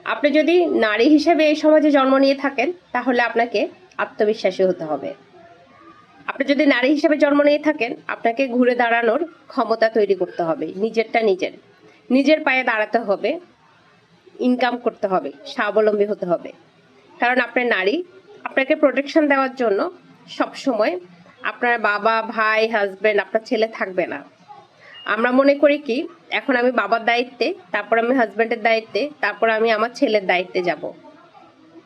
আপনি যদি নারী হিসেবে এই সমাজে জন্ম নিয়ে থাকেন তাহলে আপনাকে আত্মবিশ্বাসী হতে হবে। আপনি যদি নারী হিসেবে জন্ম নিয়ে থাকেন আপনাকে ঘুরে দাঁড়ানোর ক্ষমতা তৈরি করতে হবে। নিজের পায়ে দাঁড়াতে হবে, ইনকাম করতে হবে, স্বাবলম্বী হতে হবে। কারণ আপনার নারী, আপনাকে প্রোটেকশন দেওয়ার জন্য সবসময় আপনার বাবা, ভাই, হাজবেন্ড, আপনার ছেলে থাকবে না। আমরা মনে করি কি এখন আমি বাবার দায়িত্বে, তারপর আমি হাজবেন্ডের দায়িত্বে, তারপর আমি আমার ছেলের দায়িত্বে যাব।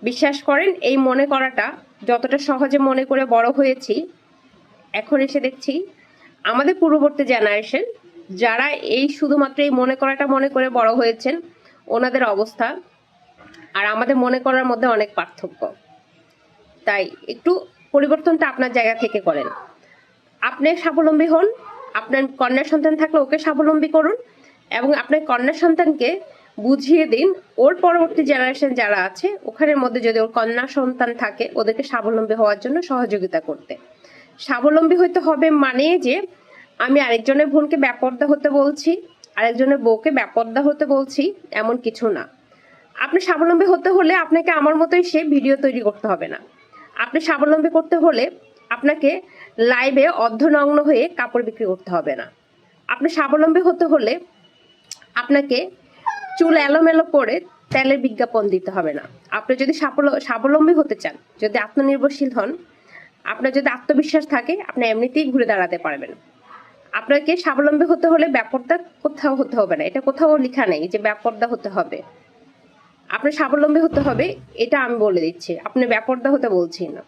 বিশ্বাস করেন এই মনে করাটা যতটা সহজে মনে করে বড় হয়েছি, এখন এসে দেখছি আমাদের পূর্ববর্তী জেনারেশন যারা এই শুধুমাত্র এই মনে করাটা মনে করে বড় হয়েছেন, ওনাদের অবস্থা আর আমাদের মনে করার মধ্যে অনেক পার্থক্য। তাই একটু পরিবর্তনটা আপনার জায়গা থেকে করেন। আপনি স্বাবলম্বী হন, আপনার কন্যা সন্তান থাকলে ওকে স্বাবলম্বী করুন এবং আপনার কন্যা সন্তানকে বুঝিয়ে দিন ওর পরবর্তী জেনারেশন যারা আছে ওখানের মধ্যে যদি ওর কন্যা সন্তান থাকে ওদেরকে স্বাবলম্বী হওয়ার জন্য সহযোগিতা করতে। স্বাবলম্বী হতে হবে মানে যে আমি আরেকজনের বোনকে বেপরদা হতে বলছি, আরেকজনের বউকে বেপরদা হতে বলছি, এমন কিছু না। আপনি স্বাবলম্বী হতে হলে আপনাকে আমার মতোই সে ভিডিও তৈরি করতে হবে না। আপনি স্বাবলম্বী করতে হলে আপনাকে লাইভে অর্ধনগ্ন হয়ে কাপড় বিক্রি করতে হবে না। আপনি স্বাবলম্বী হতে হলে আপনাকে চুল এলোমেলো করে তেলের বিজ্ঞাপন দিতে হবে না। আপনি যদি স্বাবলম্বী হতে চান, যদি আত্মনির্ভরশীল হন, আপনার যদি আত্মবিশ্বাস থাকে, আপনি এমনিতেই ঘুরে দাঁড়াতে পারবেন। আপনাকে স্বাবলম্বী হতে হলে বেপরদা কোথাও হতে হবে না, এটা কোথাও লেখা নেই যে বেপরদা হতে হবে। আপনি স্বাবলম্বী হতে হবে, এটা আমি বলে দিচ্ছি, আপনি বেপরদা হতে বলছি না।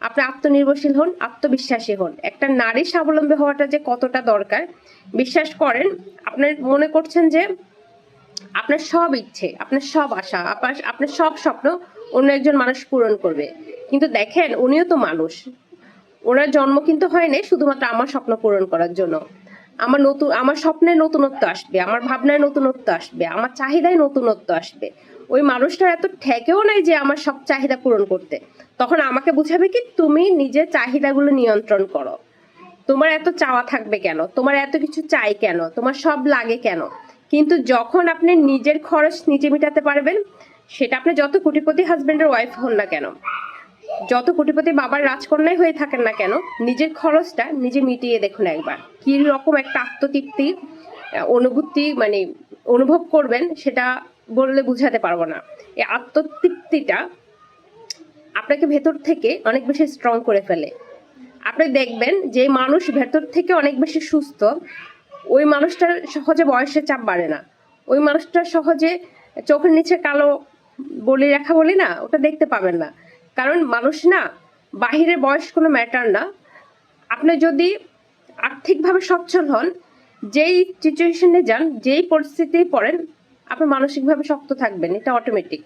আপনি আত্মনির্ভরশীল হন, আত্মবিশ্বাসী হন। একটা নারী স্বাবলম্বী হওয়াটা যে কতটা দরকার বিশ্বাস করেন। আপনার মনে করছেন যে আপনার সব ইচ্ছে, আপনার সব আশা, আপনার সব স্বপ্ন অন্য একজন মানুষ পূরণ করবে, কিন্তু দেখেন উনিও তো মানুষ। ওনার জন্ম কিন্তু হয়নি শুধুমাত্র আমার স্বপ্ন পূরণ করার জন্য। আমার স্বপ্নে নতুনত্ব আসবে, আমার ভাবনায় নতুনত্ব আসবে, আমার চাহিদায় নতুনত্ব আসবে। ওই মানুষটার এত ঠেকেও নাই যে আমার সব চাহিদা পূরণ করতে। তখন আমাকে বুঝাবে কি তুমি নিজের চাহিদাগুলো নিয়ন্ত্রণ করো। তোমার এত চাওয়া থাকবে কেন, তোমার এত কিছু চাই কেন, তোমার সব লাগে কেন। কিন্তু যখন আপনি নিজের খরচ নিজে মেটাতে পারবেন, সেটা আপনি যত কোটিপতি হাজবেন্ডের ওয়াইফ হন না কেন, যত কোটিপতি বাবার রাজকন্যাই হয়ে থাকেন না কেন, নিজের খরচটা নিজে মিটিয়ে দেখুন একবার, কি রকম একটা আত্মতৃপ্তি অনুভূতি অনুভব করবেন সেটা বললে বুঝাতে পারবো না। এই আত্মতৃপ্তিটা আপনাকে ভেতর থেকে অনেক বেশি স্ট্রং করে ফেলে। আপনি দেখবেন যে মানুষ ভেতর থেকে অনেক বেশি সুস্থ, ওই মানুষটার সহজে বয়সের চাপ বাড়ে না। ওই মানুষটার সহজে চোখের নিচে কালো বলি রেখা বলি না, ওটা দেখতে পাবেন না। কারণ মানুষ না, বাহিরের বয়স কোনো ম্যাটার না। আপনি যদি আর্থিকভাবে সচ্ছল হন, যেই সিচুয়েশনে যান, যেই পরিস্থিতি পড়েন, আপনি মানসিকভাবে শক্ত থাকবেন, এটা অটোমেটিক।